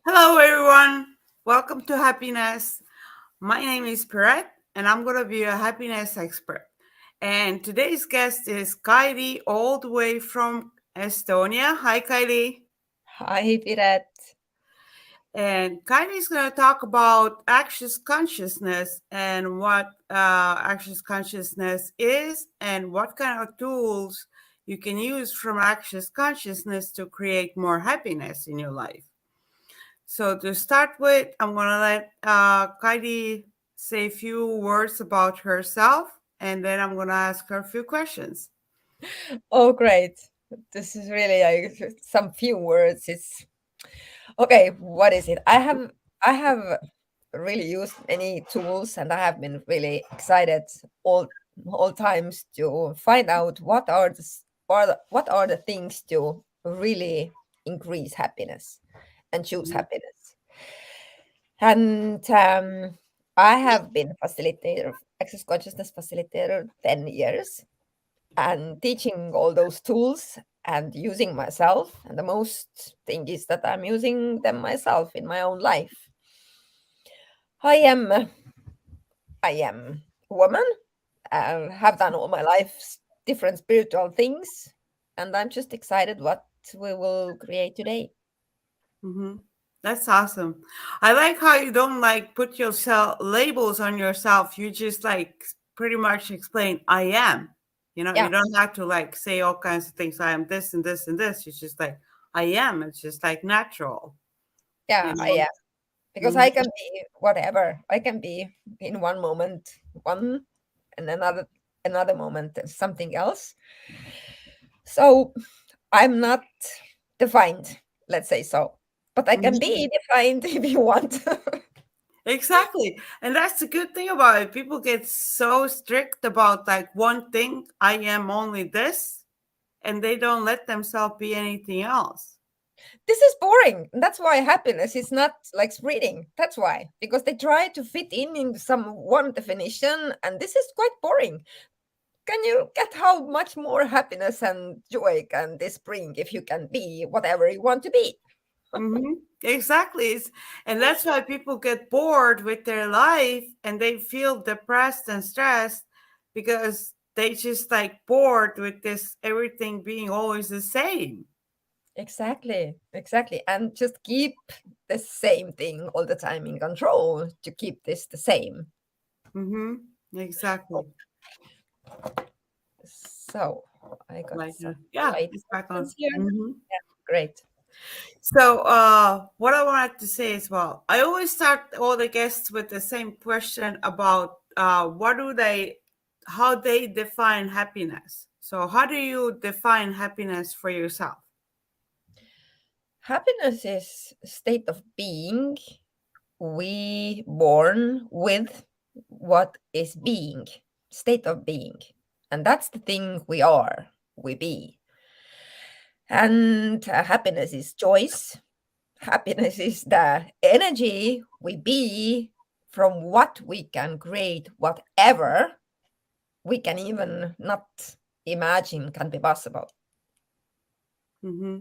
Hello, everyone. Welcome to Happiness. My name is Perret, and I'm going to be a happiness expert. And today's guest is Kaidi, all the way from Estonia. Hi, Kaidi. Hi, Piret. And Kaidi is going to talk about anxious consciousness and what anxious consciousness is and what kind of tools you can use from anxious consciousness to create more happiness in your life. So to start with, I'm gonna let Kaidi say a few words about herself, and then I'm gonna ask her a few questions. Oh, great. This is really like some few words. It's okay. What is it? I have really used many tools, and I have been really excited all times to find out what are the things to really increase happiness and choose Mhm. happiness. And I have been facilitator, access consciousness facilitator 10 years and teaching all those tools and using myself. And the most thing is that I'm using them myself in my own life. I am I am a woman. Have done all my life different spiritual things, and I'm just excited what we will create today. Mhm. That's awesome. I like how you don't like put yourself labels on yourself. You just like pretty much explain I am. You Yeah, don't have to like say all kinds of things. I am this and this and this. It's just like I am. It's just like natural. You yeah, I know. am because I Mhm. can be whatever. I can be in one moment one, and another moment something else. So I'm not defined, let's say so. But I can Mhm. be defined if you want. Exactly. And that's the good thing about it. People get so strict about like one thing, I am only this, and they don't let themselves be anything else. This is boring. And that's why happiness is not like reading. That's why. Because they try to fit in some one definition, and this is quite boring. Can you get how much more happiness and joy can this bring if you can be whatever you want to be? Exactly. And that's why people get bored with their life and they feel depressed and stressed because they just like bored with this everything being always the same. Exactly, exactly. And just keep the same thing all the time in control to keep this the same. Exactly. So I got Like, some yeah, light it's back on. buttons here. Mhm. Yeah, great. So, what I wanted to say as well, I always start all the guests with the same question about how they define happiness. So, how do you define happiness for yourself? Happiness is a state of being we born with what is being, state of being. And that's the thing we be. And happiness is choice. Happiness is the energy we be from what we can create, whatever we can even not imagine can be possible. Mm-hmm.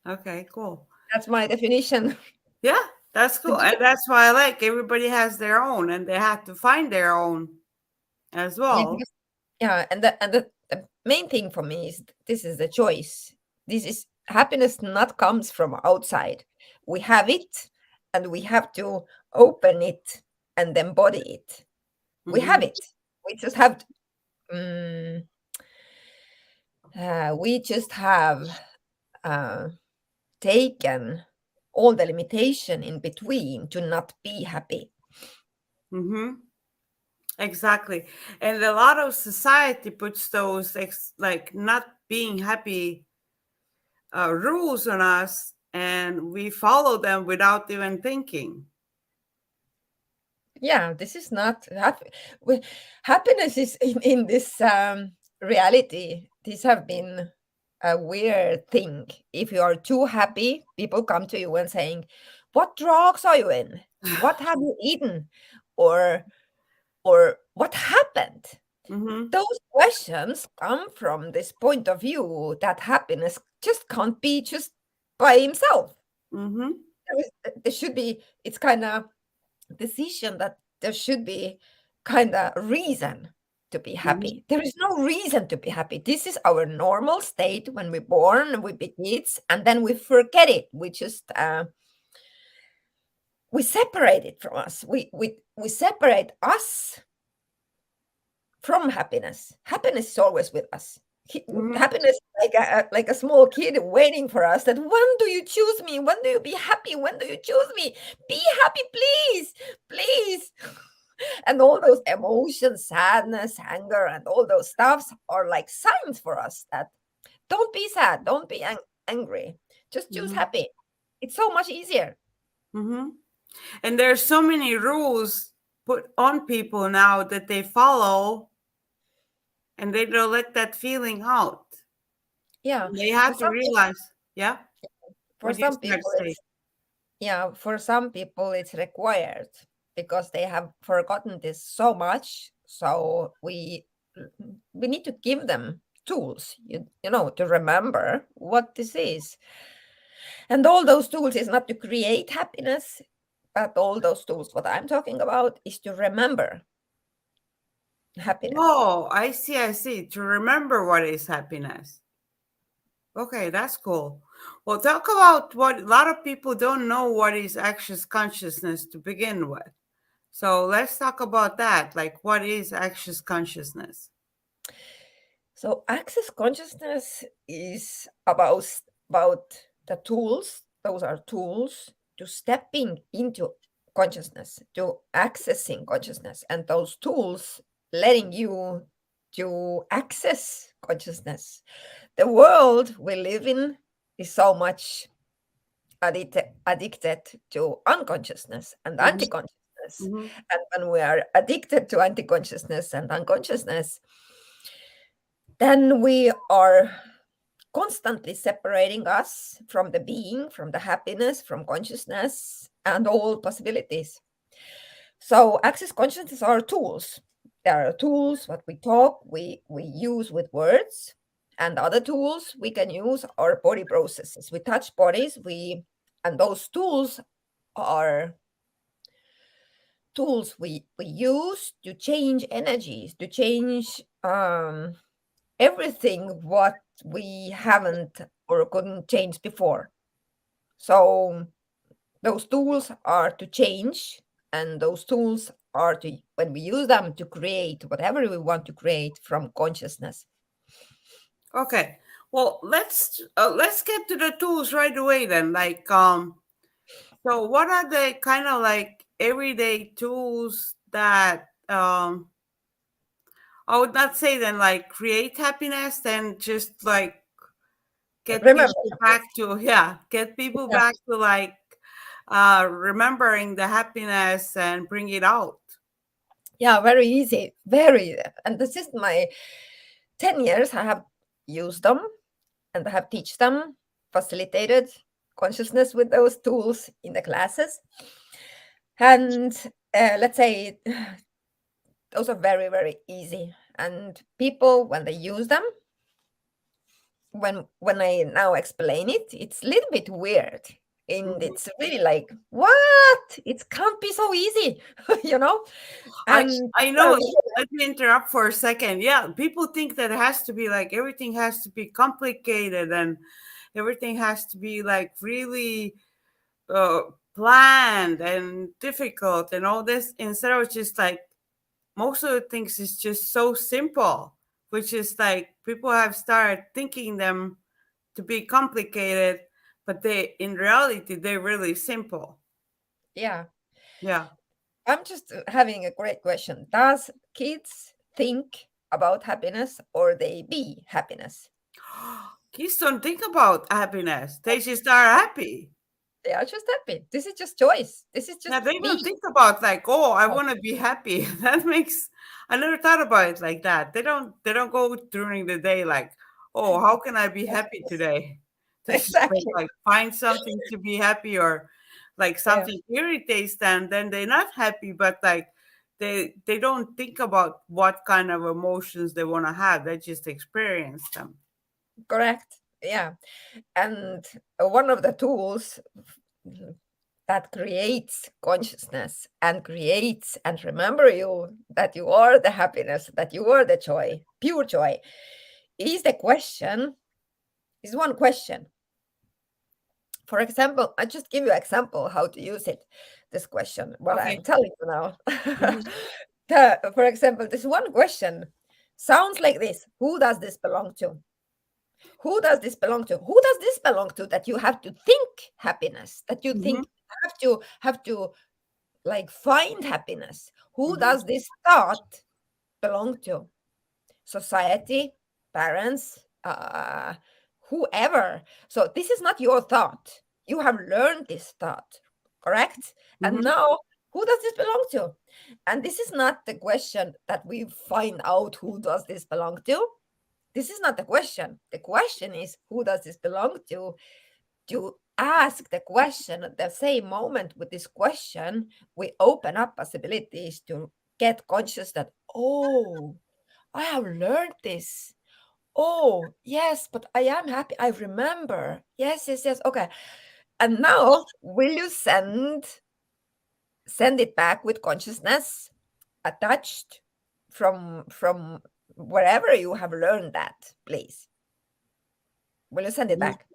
Okay, cool. That's my definition. Yeah, that's cool, and that's why I like everybody has their own, and they have to find their own as Yeah, well. because yeah, and the main thing for me is this is the choice. This is happiness not comes from outside. We have it and we have to open it and embody it. We have Mm-hmm. it. We just have we just have uh, taken all the limitation in between to not be happy. Mm-hmm. Exactly. And a lot of society puts those like not being happy rules on us, and we follow them without even thinking. Yeah, this is not happy. Happiness is in this reality. These have been a weird thing. If you are too happy, people come to you and saying, "What drugs are you in? What have you eaten? Or what happened?" Mm-hmm. Those questions come from this point of view that happiness just can't be just by himself. Mm-hmm. there should be, it's kind of decision that there should be kind of reason to be Mhm. happy. There is no reason to be happy. This is our normal state when we're born, we be kids, and then we forget it. We just we separate it from us. We separate us from happiness. Happiness is always with us. Mhm. Happiness is like a small kid waiting for us. That when do you choose me? When do you be happy? When do you choose me? Be happy, please, please. And all those emotions, sadness, anger, and all those stuffs are like signs for us that don't be sad, don't be angry, just choose Mhm. happy. It's so much easier. Mhm. And there's so many rules put on people now that they follow, and they don't let that feeling out. Yeah, They for have to some people, realize, yeah. for What do you some start to people say? it's yeah, for some people it's required because they have forgotten this so much. So we need to give them tools, you know, to remember what this is. And all those tools is not to create happiness, but all those tools, what I'm talking about, is to remember happiness. Oh, I see. I see. To remember what is happiness. Okay, that's cool. Well, talk about what a lot of people don't know what is access consciousness to begin with. So let's talk about that. Like, what is access consciousness? So access consciousness is about the tools. Those are tools to stepping into consciousness, to accessing consciousness, and those tools letting you to access consciousness. The world we live in is so much addicted to unconsciousness and Hmm. anti-consciousness. Hmm. And when we are addicted to anti-consciousness and unconsciousness, then we are constantly separating us from the being, from the happiness, from consciousness, and all possibilities. So access consciousness are tools. There are tools what we talk, we use with words, and other tools we can use are body processes. We touch bodies, we and those tools are tools we use to change energies, to change everything what we haven't or couldn't change before. So those tools are to change, and those tools are to, when we use them, to create whatever we want to create from consciousness. Okay. Well, let's get to the tools right away then. Like, so what are the kind of like everyday tools that I would not say then like create happiness, then just like get Remember, people back to, yeah, get people yeah, back to like remembering the happiness and bring it out. yeah, very easy, very. And this is my 10 years. I have used them and I have teach them, facilitated consciousness with those tools in the classes. And let's say those are very, very easy. And people, when they use them, when I now explain it, it's a little bit weird. And Mhm. it's really like, what? It can't be so easy, you know? I And I people are know. really, Let me interrupt for a second. Yeah, people think that it has to be like everything has to be complicated and everything has to be like really uh, planned and difficult and all this instead of just like most of the things is just so simple, which is like people have started thinking them to be complicated, but they in reality they're really simple. yeah. Yeah. I'm just having a great question. Does kids think about happiness or they be happiness? Kids don't think about happiness. They just are happy. They are just happy. This is just choice. This is Yeah, just they don't be. think about like, oh, I want to be happy. That makes I never thought about it like that. They don't go during the day like, oh, how can I be happy today? They just go, Exactly. like find something to be happy or like Yeah, something irritates them, then they're not happy, but like they don't think about what kind of emotions they want to have. They just experience them. correct. Yeah. And one of the tools that creates consciousness and creates and remember you that you are the happiness, that you are the joy, pure joy, is the question, is one question. For example, I just give you example how to use it. This question, what I'm Okay. telling you now. Mhm. For example, this one question sounds like this: Who does this belong to? Who does this belong to? Who does this belong to? That you have to think happiness. That you Mhm. think have to like find happiness. Who Mhm. does this thought belong to? Society, parents, whoever. So this is not your thought. You have learned this thought, correct? And Mhm. now, who does this belong to? And this is not the question that we find out who does this belong to. This is not the question. The question is who does this belong to? To ask the question at the same moment with this question, we open up possibilities to get conscious that, oh, I have learned this. Oh, yes, but I am happy. I remember. Yes, yes, yes. Okay. And now will you send it back with consciousness attached from wherever you have learned that, please? Will you send it Mhm. back?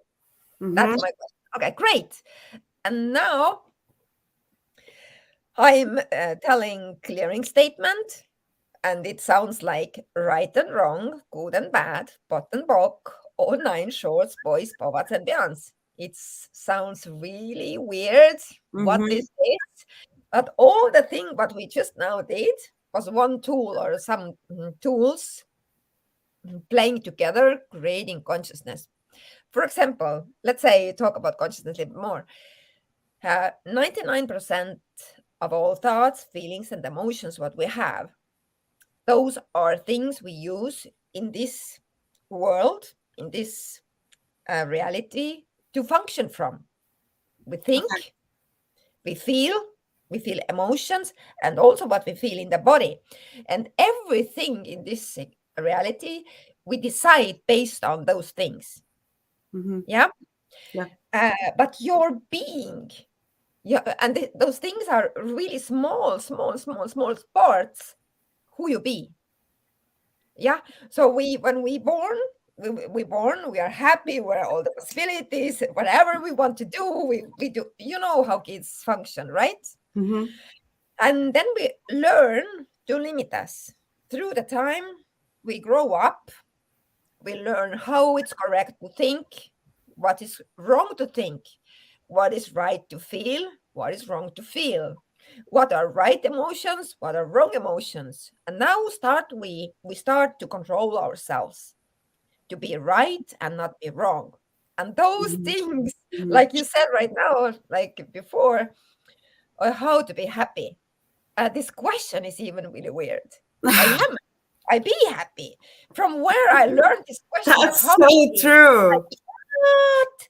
That's Mhm. my question. Okay, great. And now I'm telling clearing statement, and it sounds like right and wrong, good and bad, pot and bock, all nine shorts, boys, povats, and beyonds. It sounds really weird what Mhm. this is, but all the thing what we just now did was one tool or some tools playing together, creating consciousness. For example, let's say talk about consciousness a little bit more. 99% of all thoughts, feelings, and emotions what we have, those are things we use in this world, in this reality to function from. We Okay. think, we feel, we feel emotions, and also what we feel in the body. And everything in this reality, we decide based on those things. Mhm. Yeah. Yeah. But your being, yeah, and those things are really small, small, small, small parts who you be. Yeah. So when we born, we are happy, we're all the possibilities, whatever we want to do, we do. You know how kids function, right? Mhm. And then we learn to limit us. Through the time we grow up, we learn how it's correct to think, what is wrong to think, what is right to feel, what is wrong to feel, what are right emotions, what are wrong emotions. And now we start to control ourselves, to be right and not be wrong. And those Mhm. things, Mhm. like you said right now, like before, are how to be happy. This question is even really weird. I am I be happy. From where I learned this question of That's how to so be, true. what?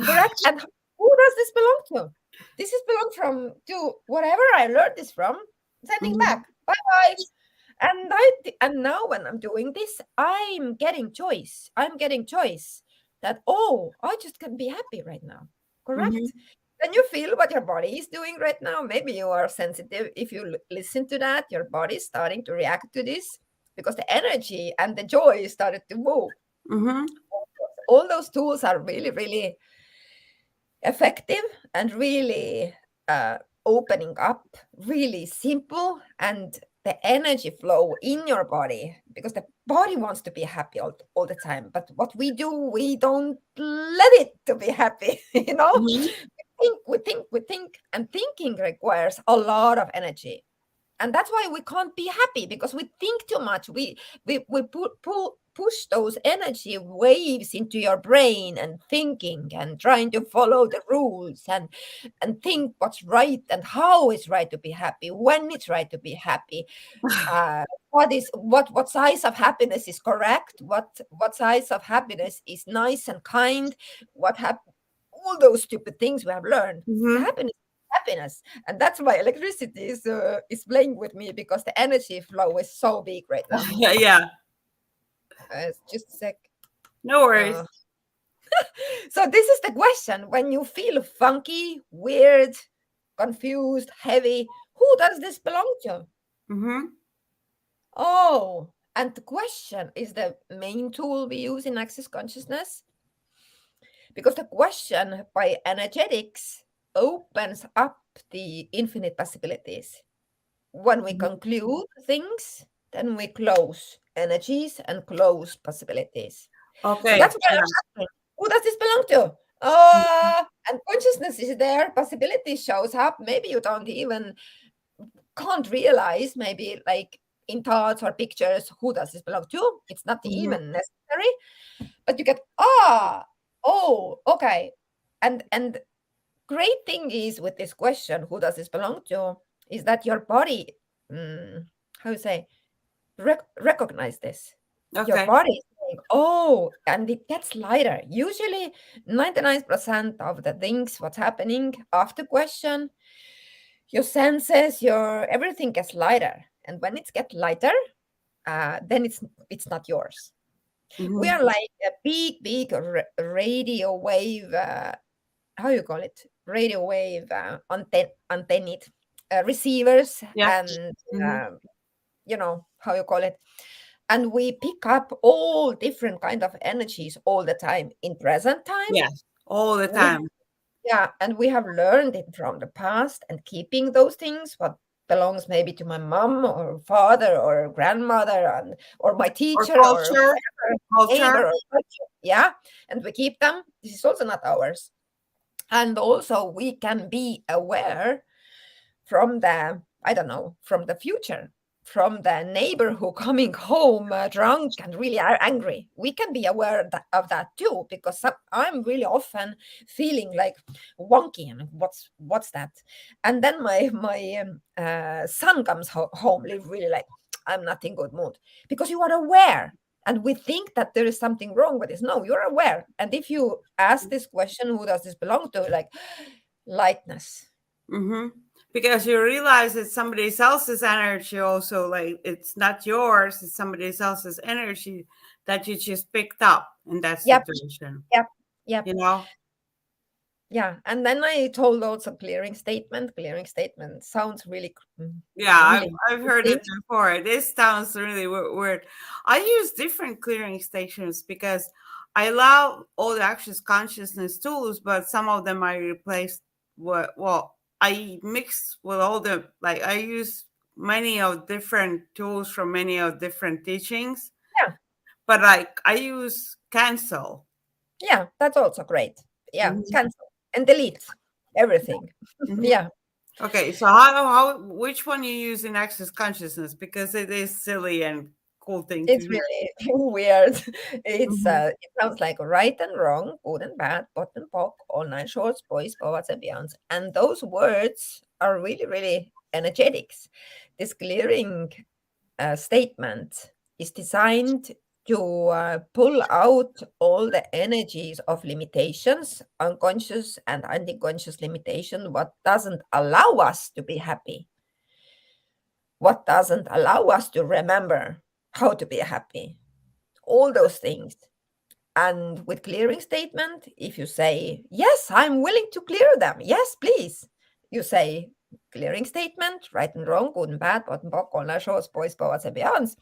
Correct? And who does this belong to? This is belong from to whatever I learned this from. Sending Mhm. back. Bye bye. And now when I'm doing this, I'm getting choice. I'm getting choice that oh, I just can be happy right now. Correct? Mhm. Can you feel what your body is doing right now? Maybe you are sensitive. If you listen to that, your body is starting to react to this because the energy and the joy started to move. Mhm. All those tools are really, really effective and really opening up, really simple, and the energy flow in your body because the body wants to be happy all the time. But what we do, we don't let it to be happy, you know? Mhm. We think, and thinking requires a lot of energy, and that's why we can't be happy because we think too much. We push those energy waves into your brain and thinking and trying to follow the rules and think what's right and how it's right to be happy, when it's right to be happy, what size of happiness is correct, what size of happiness is nice and kind, all those stupid things we have learned. The Mhm. happiness, and that's why electricity is playing with me because the energy flow is so big right now. Yeah. Yeah. Just a sec. No uh, worries. So this is the question. When you feel funky, weird, confused, heavy, who does this belong to? Mm-hmm. Oh, and the question is the main tool we use in Access Consciousness, because the question by energetics opens up the infinite possibilities. When we Mm-hmm. conclude things, then we close energies and close possibilities. So Okay. that's why Yeah. I'm asking, who does this belong to? And consciousness is there, possibility shows up. Maybe you don't even can't realize, maybe like in thoughts or pictures, who does this belong to? It's not Mm-hmm. even necessary, but you get oh, okay. And great thing is with this question, who does this belong to, is that your body, how you say, recognize this. Your Okay. body is saying, oh, and it gets lighter. Usually 99% of the things what's happening after question, your senses, your everything gets lighter. And when it gets lighter, then it's not yours. We Mm-hmm. are like a big radio wave, how you call it, radio wave antennid receivers, Yeah. and Mm-hmm. you know how you call it, and we pick up all different kind of energies all the time in present time. Yes. All the We time. Yeah, and we have learned it from the past and keeping those things what belongs maybe to my mom or father or grandmother, and or my Or teacher or culture. whatever, Culture. neighbor or culture. Yeah, and we keep them. This is also not ours. And also we can be aware from the, I don't know, from the future, from the neighbor who coming home drunk and really are angry. We can be aware of that too, because I'm really often feeling like wonky and what's that. And then my son comes home really like, I'm not in good mood, because you are aware. And we think that there is something wrong with this. No, you're aware. And if you ask this question, who does this belong to, like, lightness. Mm-hmm. Because you realize it's somebody else's energy also, like it's not yours, it's somebody else's energy that you just picked up in that Yep, situation, yep, yep. you know? Yeah, and then I told also clearing statement. Clearing statement sounds really, Yeah, really I've heard interesting. it before. This sounds really weird. I use different clearing stations because I love all the access consciousness tools, but some of them I replaced what well, I mix with all the like I use many of different tools from many of different teachings, Yeah, but like I use cancel. yeah, that's also great. Yeah, Mhm, cancel and delete everything. mhm. Yeah, Okay, so how which one you use in access consciousness because it is silly and cool thing to it's hear. really weird. Mhm, It sounds like right and wrong, good and bad, pot and pock, all nine shorts, boys, poets and beyonds. And those words are really, really energetics. This clearing statement is designed to pull out all the energies of limitations, unconscious and unconscious limitation, what doesn't allow us to be happy, what doesn't allow us to remember how to be happy, all those things. And with clearing statement, if you say, yes, I'm willing to clear them, yes, please, you say, clearing statement, right and wrong, good and bad, bottom bock, all shows, boys, poets, and beyonds.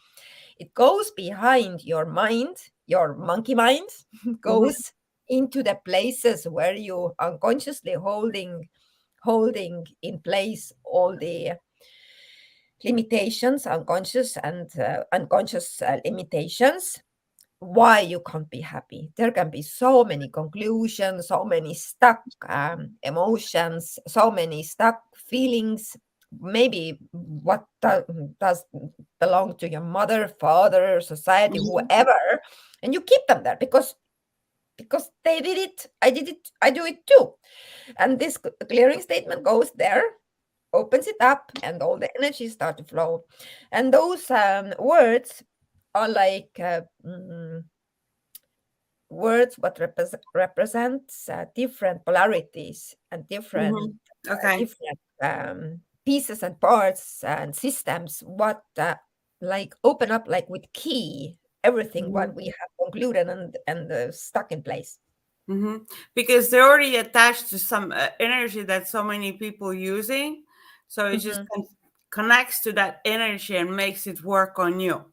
It goes behind your mind, your monkey mind, mhm, goes into the places where you unconsciously holding in place all the limitations, unconscious and unconscious limitations, why you can't be happy. There can be so many conclusions, so many stuck emotions, so many stuck feelings. Maybe what does belong to your mother, father, society, mhm, whoever, and you keep them there because they did it, I did it, I do it too. And this clearing statement goes there, opens it up, and all the energy start to flow. And those words are like words what represents different polarities and different mhm. Okay. different pieces and parts and systems what like open up like with key everything Mhm. what we have concluded and stuck in place. Mm-hmm. Because they're already attached to some energy that so many people using, so it just Mhm. connects to that energy and makes it work on you.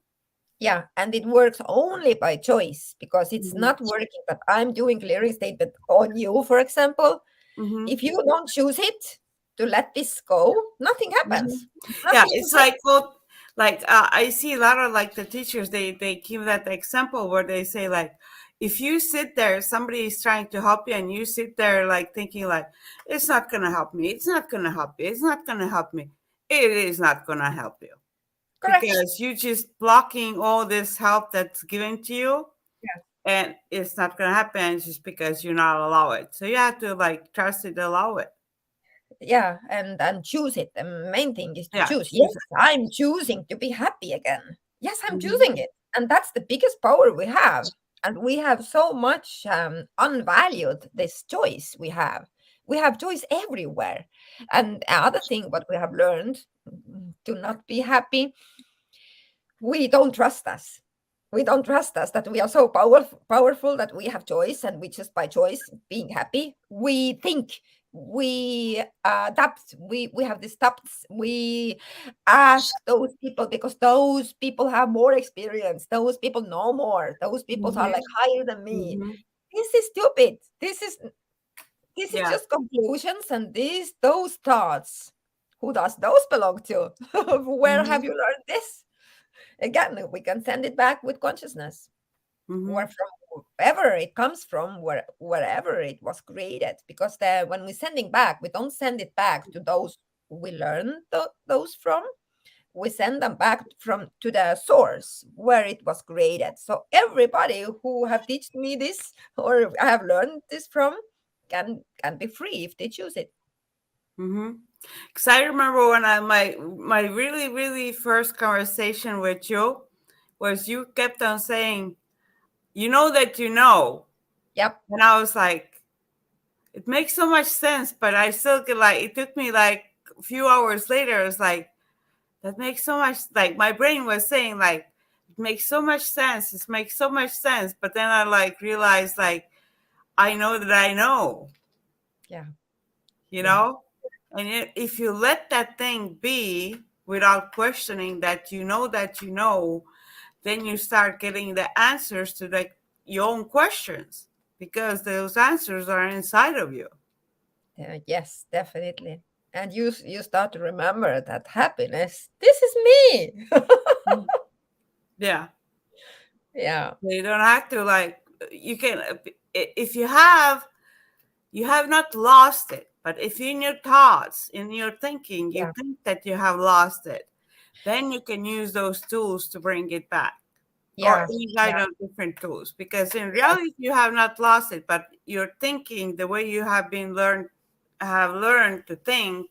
Yeah, and it works only by choice because it's Mm-hmm. not working that I'm doing clearing statement on you, for example. Mm-hmm. If you don't choose it to let this go, nothing Mm-hmm. happens. Yeah, Nothing it's happens. like, well, like I see a lot of like the teachers, they give that example where they say like, if you sit there, somebody is trying to help you, and you sit there like thinking like, it's not gonna help me, it's not gonna help you, it's not gonna help me. It is not gonna help you Correct. because you just blocking all this help that's given to you, Yeah. and it's not gonna happen just because you're not allow it. So you have to like trust it, allow it. Yeah, and choose it. The main thing is to Yeah, choose. Yes, choose it. I'm choosing to be happy again. Yes, I'm Mm-hmm. choosing it. And that's the biggest power we have. And we have so much unvalued this choice we have. We have choice everywhere. And other thing what we have learned to not be happy, we don't trust us. We don't trust us that we are so powerful that we have choice and we just by choice being happy. We think we adapt. We have these adapts. We ask those people because those people have more experience. Those people know more. Those people are like Mm-hmm. higher than me. Mm-hmm. This is stupid. This is Yeah. just conclusions and those thoughts. Who does those belong to? Where have Mm-hmm. you learned this? Again, we can send it back with consciousness, Mm-hmm. where from wherever it comes from, wherever it was created. Because when we're sending back, we don't send it back to those we learned those from. We send them back from to the source where it was created. So everybody who have taught me this or I have learned this from can be free if they choose it. Mm-hmm. Because I remember when my really really first conversation with you was you kept on saying, you know that you know, Yep. and I was like, it makes so much sense, but I still get like, it took me like a few hours later. It was like, that makes so much, like my brain was saying like, it makes so much sense. It makes so much sense, but then I like realized like, I know that I know. Yeah. You Yeah. know, and if you let that thing be without questioning that you know, then you start getting the answers to like your own questions, because those answers are inside of you. Yes, definitely. And you start to remember that happiness. This is me. Mhm. Yeah, Yeah. you don't have to like, you can, if you have not lost it, but if in your thoughts, in your thinking, you Yeah. think that you have lost it, then you can use those tools to bring it back, or Yeah. any Yeah. kind of different tools, because in Yes. reality you have not lost it, but you're thinking the way you have learned to think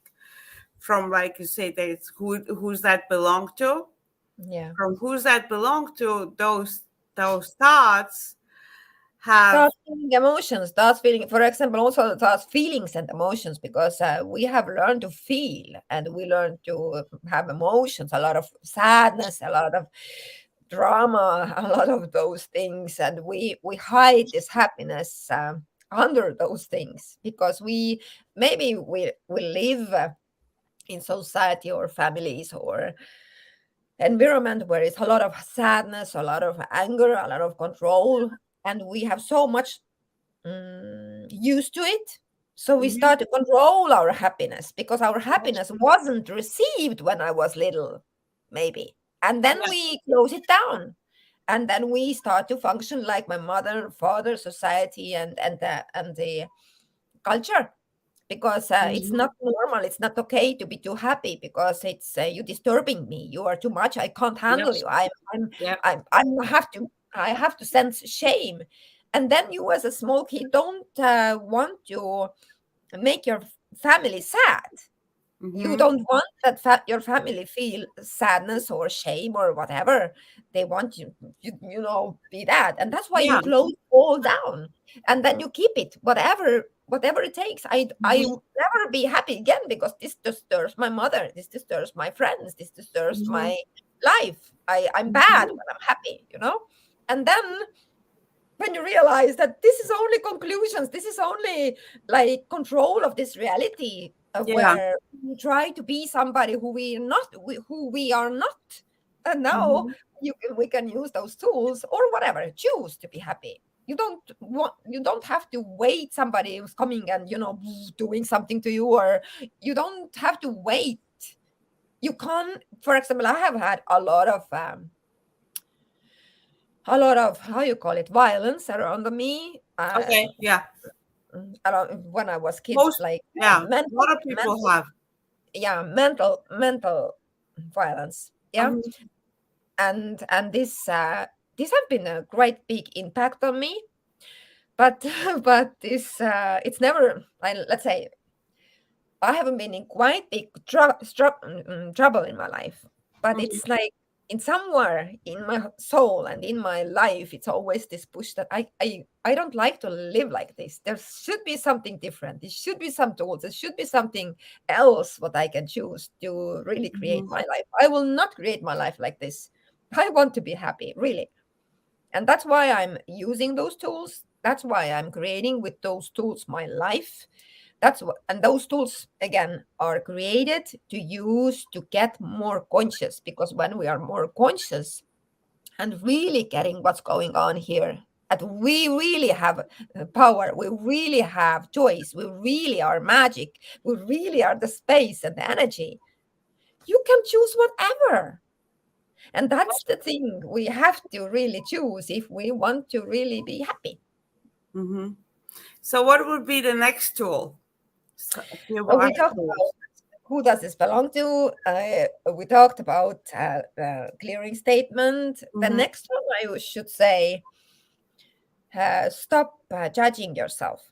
from, like you say, that it's who's that belong to, Yeah. from who's that belong to, those thoughts have. Thoughts, feeling, emotions, thoughts, feeling, for example, also thoughts, feelings, and emotions, because we have learned to feel and we learn to have emotions, a lot of sadness, a lot of drama, a lot of those things, and we hide this happiness under those things because we live in society or families or environment where it's a lot of sadness, a lot of anger, a lot of control, and we have so much used to it. So we Mhm. start to control our happiness because our happiness wasn't received when I was little, maybe. And then Yeah. we close it down. And then we start to function like my mother, father, society, and the culture because it's Mhm. not normal, it's not okay to be too happy because it's you disturbing me, you are too much, I can't Yep. handle you, Yep. I have to sense shame. And then you as a small kid don't want to make your family sad. You Mhm. don't want that your family feel sadness or shame or whatever. They want you be that, and that's why you Yeah. close all down, and then you keep it, whatever it takes. I Mhm. will never be happy again because this disturbs my mother. This disturbs my friends. This disturbs Mhm. my life. I'm bad Mhm. when I'm happy. And then when you realize that this is only conclusions, this is only like control of this reality, Yeah. where we try to be somebody who we are not. And now Mhm. we can use those tools or whatever, choose to be happy. You don't have to wait somebody who's coming and doing something to you, or you don't have to wait. You can, for example, I have had a lot of, how you call it, violence around me, Okay. Yeah. around when I was kid, Most. like Yeah. A lot mental of people have. mental violence, yeah. Mhm. And this have been a great big impact on me, but but this it's never, let's say, I haven't been in quite big trouble in my life, but Mhm. it's like in somewhere in my soul and in my life, it's always this push that I don't like to live like this. There should be something different. There should be some tools. There should be something else what I can choose to really create Mhm. my life. I will not create my life like this. I want to be happy, really. And that's why I'm using those tools. That's why I'm creating with those tools my life. And those tools again are created to use to get more conscious, because when we are more conscious and really getting what's going on here, that we really have power, we really have choice, we really are magic, we really are the space and the energy. You can choose whatever. And that's the thing we have to really choose if we want to really be happy. Mhm. So, what would be the next tool? A few We more talked about tools. who does this belong to. We talked about clearing statement. The Mhm. next one I should say, stop judging yourself.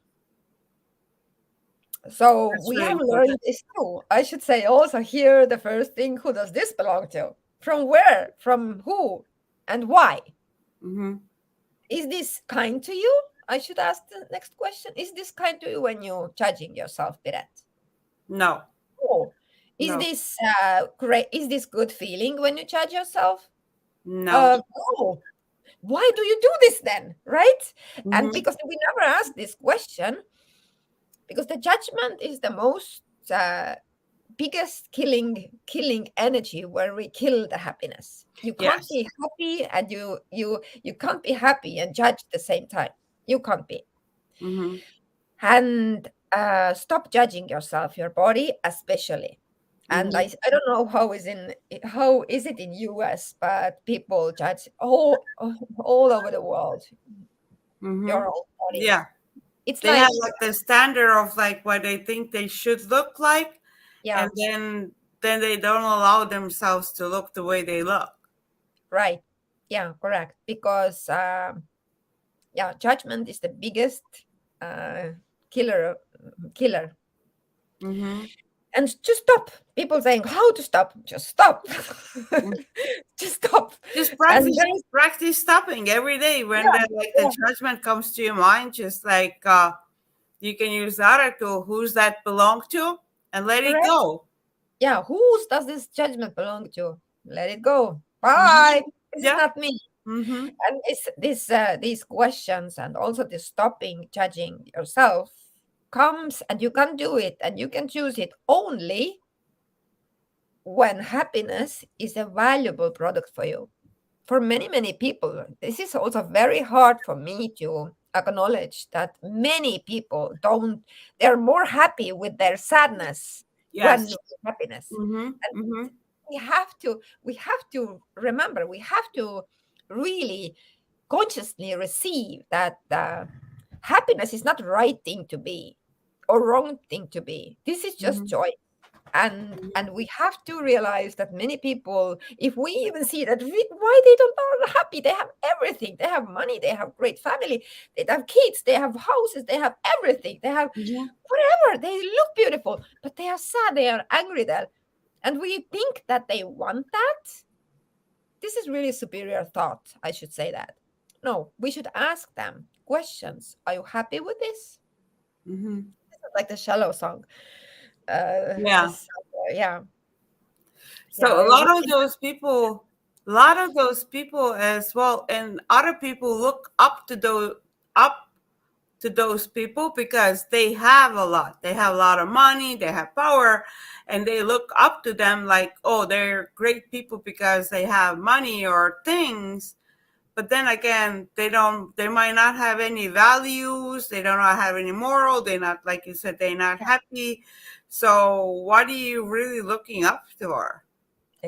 So That's we really have important. learned this too. I should say also here the first thing, who does this belong to? From where? From who? And why? Mhm. Is this kind to you? I should ask the next question. Is this kind to you when you're judging yourself, Piret? No. Oh, is No. this great? Is this good feeling when you judge yourself? No. Oh, why do you do this then? Right? And Mhm. because we never ask this question, because the judgment is the most biggest killing energy, where we kill the happiness. You can't Yes. be happy and you can't be happy and judge at the same time. You can't be. Mhm. And stop judging yourself, your body especially. And Mhm. I don't know how is it in US, but people judge all over the world Mhm. your own body. Yeah. It's They have like, like the standard of like what they think they should look like, and yeah, then they don't allow themselves to look the way they look. right, yeah, correct, because yeah, judgment is the biggest uh, killer killer. Mhm. And just stop. People saying how to stop, just stop. Mm. Just stop. Just And practice there is, practice stopping every day when yeah, the yeah, judgment comes to your mind. Just like you can use the other tool. Who's that belong to, and let it correct. go. Yeah, whose does this judgment belong to? Let it go. Mhm. Bye. This is Yeah. not me. Mhm. And these questions, and also the stopping judging yourself, comes, and you can do it and you can choose it only when happiness is a valuable product for you. For many people, this is also very hard for me to acknowledge, that many people don't, they're more happy with their sadness when Yes. with happiness. Mhm. And Mhm. we have to remember, we have to really consciously receive that happiness is not the right thing to be or wrong thing to be. This is just Mhm. joy. And we have to realize that many people, if we even see that, why they don't are happy, they have everything, they have money, they have great family, they have kids, they have houses, they have everything, they have Mhm. whatever, they look beautiful, but they are sad, they are angry there, and we think that they want that. This is really superior thought, I should say that. No, we should ask them questions. Are you happy with this? Mhm. This is like the shallow song. Yeah. Yeah, yeah. So Yeah, a I lot of really, those people, A lot of those people as well, and other people look up to those people because they have a lot. They have a lot of money, they have power, and they look up to them like, oh, they're great people because they have money or things. But then again, they might not have any values, they do not have any moral, they're not, like you said, they're not happy. So what are you really looking up for?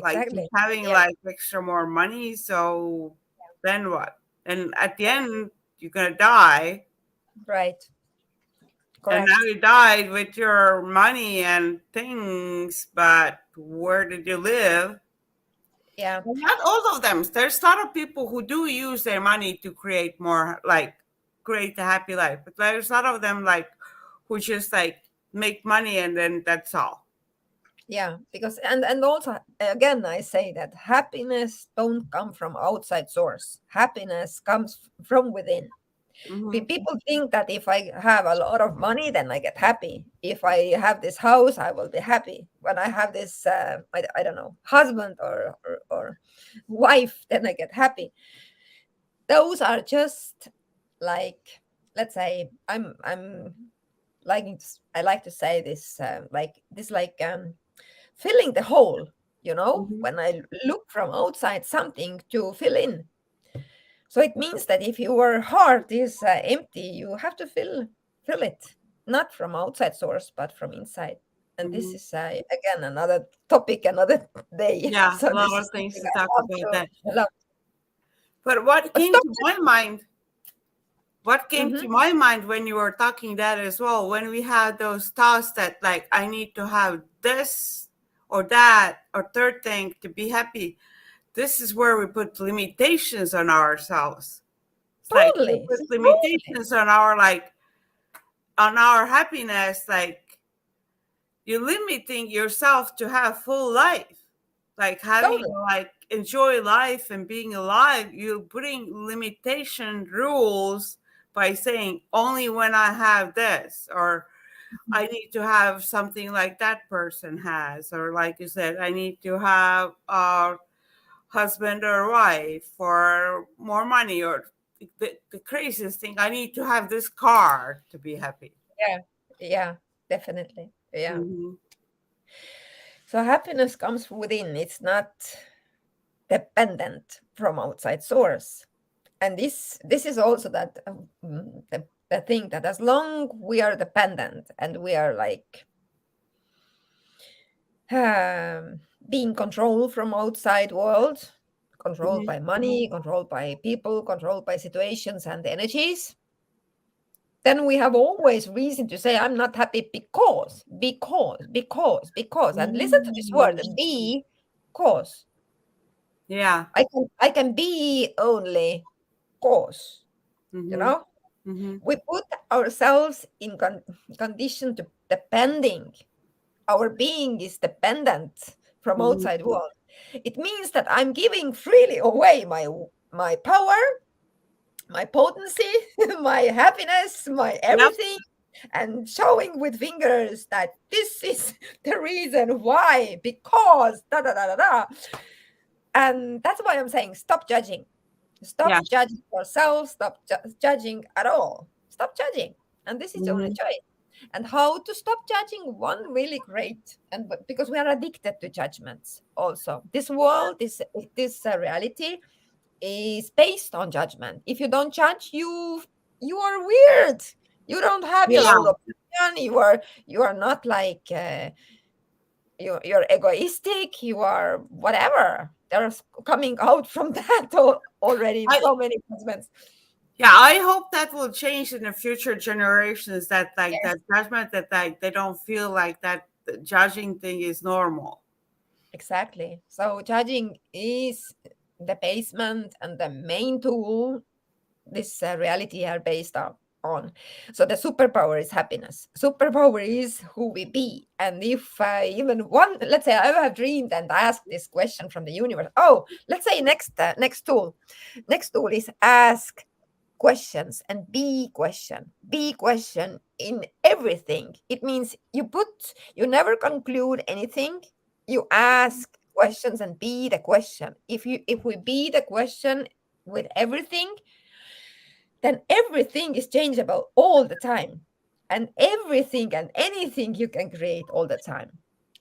Like just Exactly. having Yeah. like extra more money, so then what? And at the end, you're gonna die. Right. And now Correct. you died with your money and things, but where did you live? Yeah. Well, not all of them. There's a lot of people who do use their money to create more, like create a happy life. But there's a lot of them like who just like make money and then that's all. Yeah, because and also again I say that happiness don't come from outside source. Happiness comes from within. Mm-hmm. People think that if I have a lot of money, then I get happy. If I have this house, I will be happy. When I have this, I don't know, husband or wife, then I get happy. Those are just like, let's say, I'm liking to, I like to say this, like this, like filling the hole. Mm-hmm. When I look from outside something to fill in. So it means that if your heart is empty, you have to fill it, not from outside source, but from inside. And this Mm-hmm. is again another topic, another day. Yeah, So a this lot is of things something to talk I love about to. that. I love. But what But came stop. to my mind, what came Hmm. to my mind when you were talking that as well, when we had those thoughts that like I need to have this or that or third thing to be happy, this is where we put limitations on ourselves. It's like we Totally, put totally, limitations on our like on our happiness, like you're limiting yourself to have full life, like having totally. like enjoy life and being alive. You're putting limitation rules by saying only when I have this, or I need to have something like that person has, or like you said, I need to have a husband or wife or more money, or the craziest thing, I need to have this car to be happy. Yeah, yeah, definitely. Yeah. Hmm. So happiness comes from within. It's not dependent from outside source. And this is also that the thing that as long we are dependent and we are like um, being controlled from outside world, controlled Hmm. by money, controlled by people, controlled by situations and energies, then we have always reason to say I'm not happy because and listen to this word, Mm. be cause. Yeah. I can be only cause, you Hmm. know Hmm. we put ourselves in condition to depending. Our being is dependent from Hmm. outside world. It means that I'm giving freely away my power, my potency, my happiness, my Yep. everything, and showing with fingers that this is the reason why, because da da da da da. And that's why I'm saying stop judging. Stop Yes. judging yourself. Stop judging at all. Stop judging. And this is the only Hmm. choice. And how to stop judging? One really great, and because we are addicted to judgments. Also, this world, this reality, is based on judgment. If you don't judge, you are weird. You don't have your Yeah. own opinion. You are not like you're egoistic. You are whatever. There's coming out from that already I so many judgments. yeah, I hope that will change in the future generations, that like Yes, that judgment, that like they don't feel like that the judging thing is normal. exactly. So judging is the basement and the main tool this reality are based on. So the superpower is happiness. Superpower is who we be. And if even one, let's say I have dreamed and asked this question from the universe. Oh, let's say next tool. Next tool is ask questions and be question. Be question in everything. It means you never conclude anything. You ask questions and be the question. If we be the question with everything, then everything is changeable all the time. And everything and anything you can create all the time.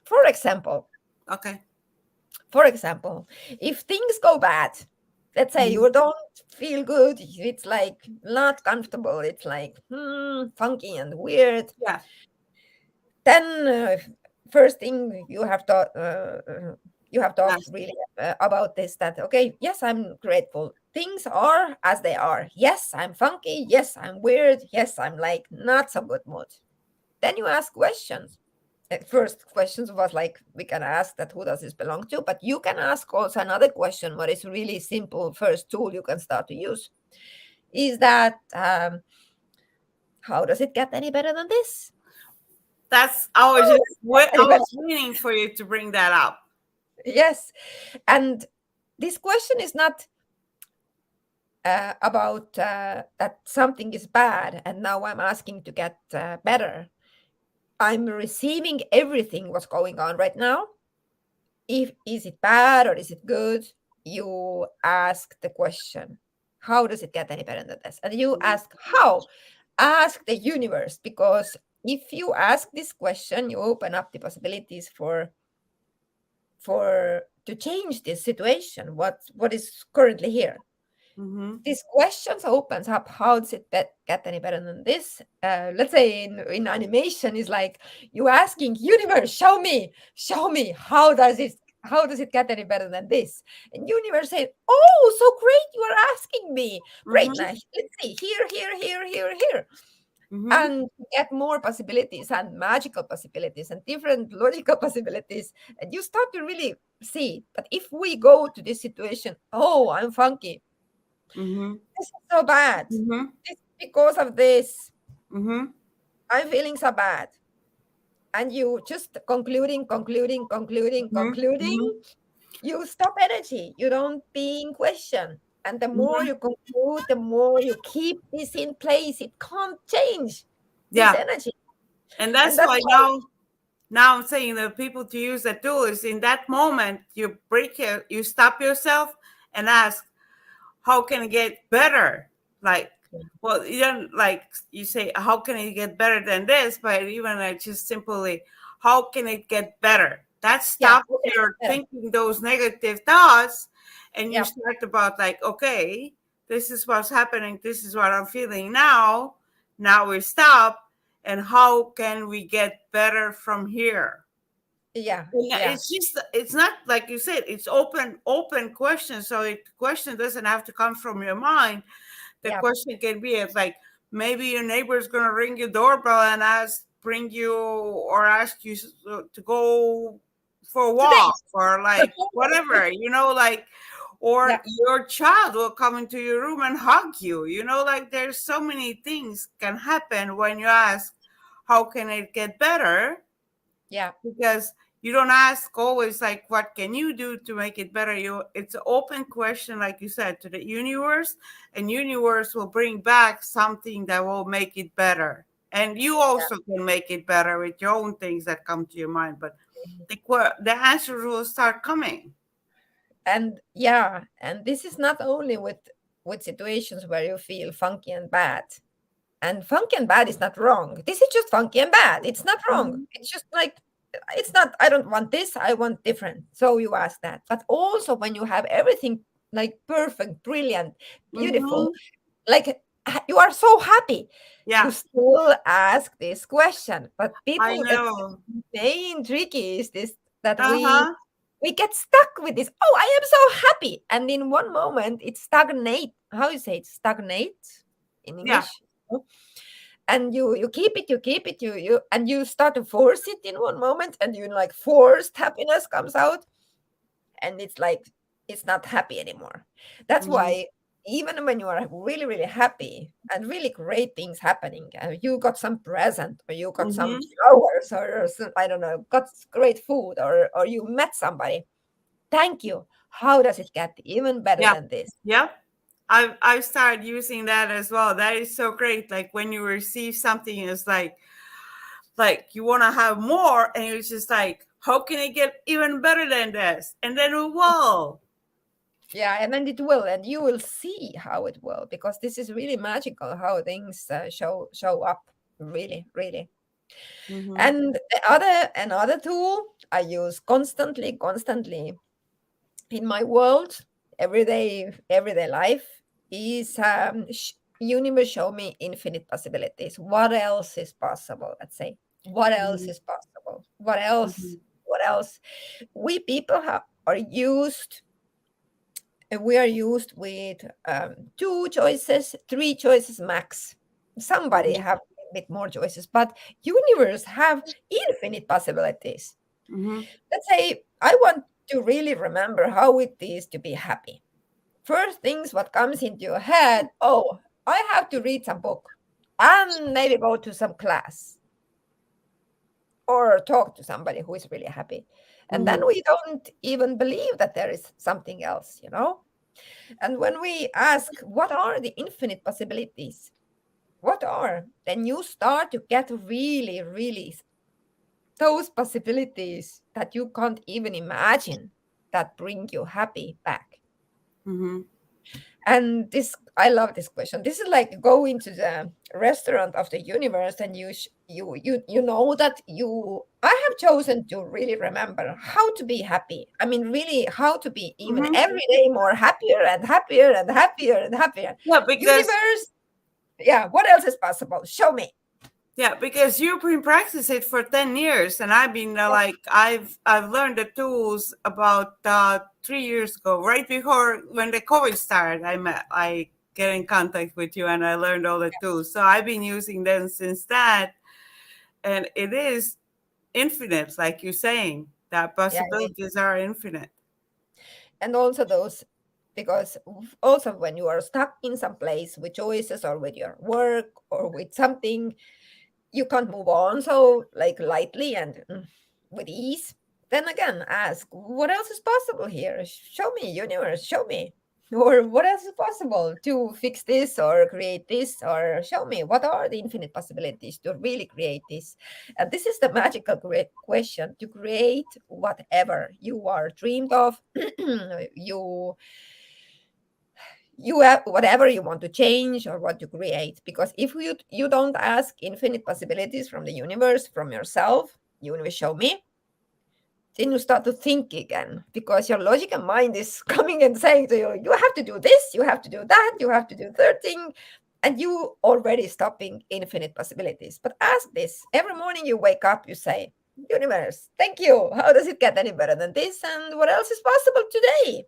For example, Okay. for example, if things go bad, let's say Mhm. you don't feel good, it's like not comfortable, it's like funky and weird, Yeah. then first thing you have thought Yes. really about this, that okay, yes, I'm grateful, things are as they are, yes, I'm funky, yes, I'm weird, yes, I'm like not so good mood. Then you ask questions. First questions was like we can ask that who does this belong to, but you can ask also another question. What is really simple first tool you can start to use is that how does it get any better than this? That's I was How just does it get I any better? was waiting for you to bring that up. Yes, and this question is not about that something is bad and now I'm asking to get better. I'm receiving everything what's going on right now. If is it bad or is it good, you ask the question, how does it get any better than this? And you Mhm. ask how, ask the universe, because if you ask this question you open up the possibilities for to change this situation, what is currently here. Mhm. These questions opens up how does it get any better than this. Let's say in animation is like you asking universe, show me how does it get any better than this, and universe say, oh, so great, you are asking me, great, Mhm. now let's see here, Mhm. and get more possibilities and magical possibilities and different logical possibilities, and you start to really see. But if we go to this situation, oh, I'm funky, Mhm. this is so bad. Mhm. This because of this. Mhm. I'm feeling so bad. And you just Mhm. concluding, Mhm. you stop energy. You don't be in question. And the more Mhm. you conclude, the more you keep this in place. It can't change this Yeah. energy. And And that's that's why why, now I'm saying the people to use that tool is in that moment you break it, you stop yourself and ask, how can it get better? Like, well, you don't like you say, how can it get better than this? But even just simply, how can it get better? That yeah, stops okay, your better. thinking those negative thoughts, and you Yeah, start about like, okay, this is what's happening. This is what I'm feeling now. Now we stop, and how can we get better from here? yeah, Yeah, yeah, it's just it's not like you said, it's open question. So the question doesn't have to come from your mind. The yeah. question can be if like maybe your neighbor's gonna ring your doorbell and ask bring you or ask you to go for a Today. walk or like whatever, like or Yeah, your child will come into your room and hug you, like there's so many things can happen when you ask how can it get better, yeah, because you don't ask always like what can you do to make it better. It's an open question, like you said, to the universe, and universe will bring back something that will make it better, and you yeah. also can make it better with your own things that come to your mind, but the answers will start coming. And yeah, and this is not only with situations where you feel funky and bad. And funky and bad is not wrong. This is just funky and bad. It's not wrong. Mhm. It's just like it's not, I don't want this, I want different. So you ask that. But also when you have everything like perfect, brilliant, beautiful, Mhm. like you are so happy, you Yeah, still ask this question. But I people, that's know. main tricky is this, that Uh-huh. we get stuck with this. Oh, I am so happy. And in one moment it stagnate. How you say it? Stagnate in Yeah. English. No? And you keep it, you and you start to force it in one moment, and you like forced happiness comes out, and it's like it's not happy anymore. That's Mhm. why even when you are really really happy and really great things happening, and you got some present or you got some Mhm. flowers or some, I don't know, got great food, or you met somebody, thank you, how does it get even better Yeah. than this? Yep. I've started using that as well. That is so great. Like when you receive something, it's like you want to have more, and it's just like, how can it get even better than this? And then we will. Yeah, and then it will, and you will see how it will, because this is really magical how things show up. Really, really. Mm-hmm. And the other another tool I use constantly in my world, everyday life, is universe show me infinite possibilities. What else is possible? Let's say, what else Mm-hmm. is possible? What else? What else? We people are used we are used with two choices, three choices max. Somebody Mm-hmm. have a bit more choices, but universe have infinite possibilities. Mm-hmm. Let's say I want to really remember how it is to be happy. First things what comes into your head, oh, I have to read some book and maybe go to some class or talk to somebody who is really happy. And Mm-hmm. then we don't even believe that there is something else, you know? And when we ask, what are the infinite possibilities? What are? Then you start to get really those possibilities that you can't even imagine that bring you happy back. Mm-hmm. And this, I love this question. This is like go into the restaurant of the universe, and you know that I have chosen to really remember how to be happy. I mean, really, how to be even Mm-hmm. every day more happier and happier and happier and happier. Yeah, because Universe, yeah. What else is possible? Show me. yeah, because you've been practicing it for 10 years, and I've been Yeah, like I've learned the tools about 3 years ago, right before when the COVID started. I get in contact with you, and I learned all the tools. So I've been using them since that, and it is infinite, like you're saying. That yeah. It is. possibilities are infinite. And also those, because also when you are stuck in some place with choices or with your work or with something, you can't move on so like lightly and with ease. Then again, ask, what else is possible here? Show me, universe, show me. Or what else is possible to fix this or create this? Or show me what are the infinite possibilities to really create this. And this is the magical question, to create whatever you are dreamed of. you you have whatever you want to change or what to create, because if you don't ask infinite possibilities from the universe, from yourself, universe show me, then you start to think again, because your logical mind is coming and saying to you, you have to do this, you have to do that, you have to do third thing, and you already stopping infinite possibilities. But ask this every morning you wake up, you say, universe, thank you, how does it get any better than this, and what else is possible today?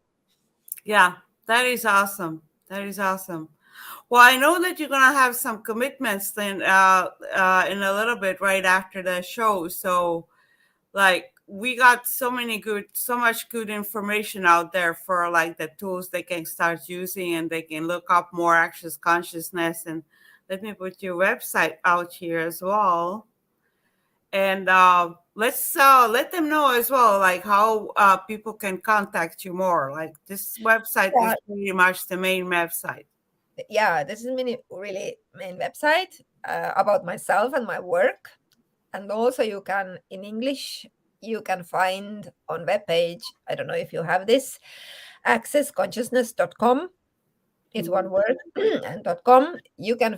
Yeah, that is awesome. That is awesome. Well, I know that you're gonna have some commitments then in a little bit right after the show. So, like, we got so much good information out there for like the tools they can start using, and they can look up more access consciousness. And let me put your website out here as well. And let's let them know as well, like how people can contact you more. Like this website is Yeah, pretty much the main website. yeah, this is really main website about myself and my work. And also you can, in English, you can find on webpage, I don't know if you have this, accessconsciousness.com. It's Mhm. one word. And .com, you can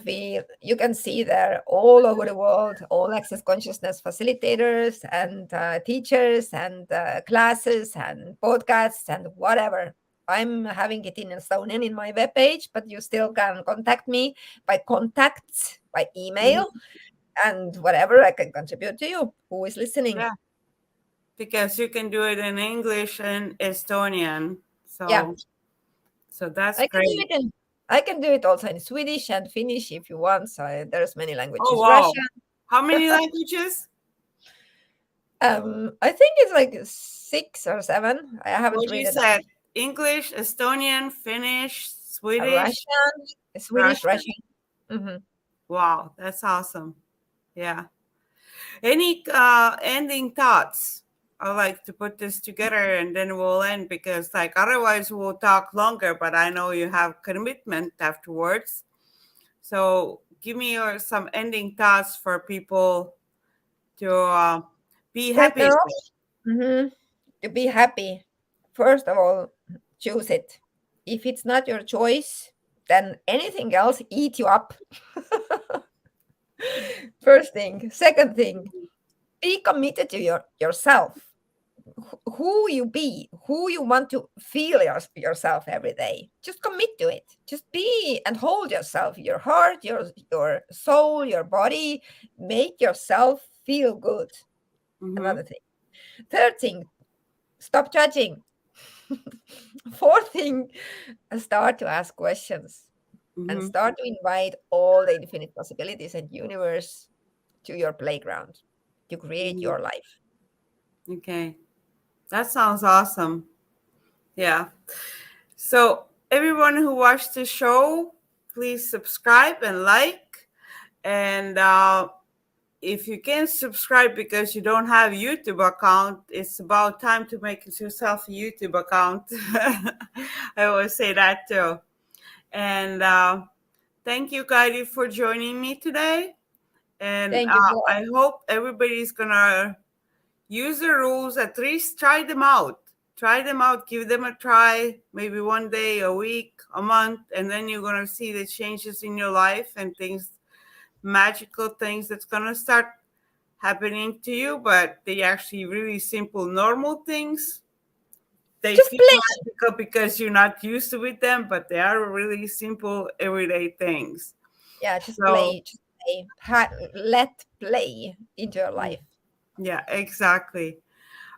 see there all over the world all access consciousness facilitators and teachers and classes and podcasts and whatever. I'm having it in Estonian in my webpage, but you still can contact me by contacts, by email, Mhm. and whatever I can contribute to you who is listening. Yeah, because you can do it in English and Estonian. Yeah, So that's I can do great. it in I can do it also in Swedish and Finnish if you want. So there's many Oh languages. wow. Russian. How many languages? I think it's like six or seven. I haven't What you read it. said? English, Estonian, Finnish, Swedish, Russian, Swedish, Russian. Russian. Hmm. Wow, that's awesome. Yeah. Any ending thoughts? I like to put this together and then we'll end, because like otherwise we'll talk longer, but I know you have commitment afterwards. So give me some ending thoughts for people to be Right happy now, with. Mhm. To be happy, first of all, choose it. If it's not your choice, then anything else eat you up. First thing. Second thing, be committed to yourself. Who you be, who you want to feel yourself every day. Just commit to it. Just be and hold yourself, your heart, your soul, your body. Make yourself feel good. Mm-hmm. Another thing. Third thing, stop judging. Fourth thing, start to ask questions and Mm-hmm. start to invite all the infinite possibilities and universe to your playground to create Mm-hmm. your life. Okay. That sounds awesome. Yeah. So, everyone who watched the show, please subscribe and like. And if you can't subscribe because you don't have a YouTube account, it's about time to make yourself a YouTube account. I always say that too. And thank you, Kaidi, for joining me today. And Thank you for I hope everybody's gonna use the rules, at least try them out. Try them out, give them a try, maybe one day, a week, a month, and then you're gonna see the changes in your life and things, magical things that's gonna start happening to you, but they actually really simple, normal things. They just feel play. magical because you're not used to with them, but they are really simple, everyday things. Yeah, just So, play. Just play. Let play into your mm, life. yeah, exactly.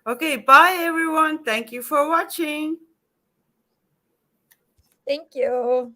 Okay, bye everyone. Thank you for watching. Thank you.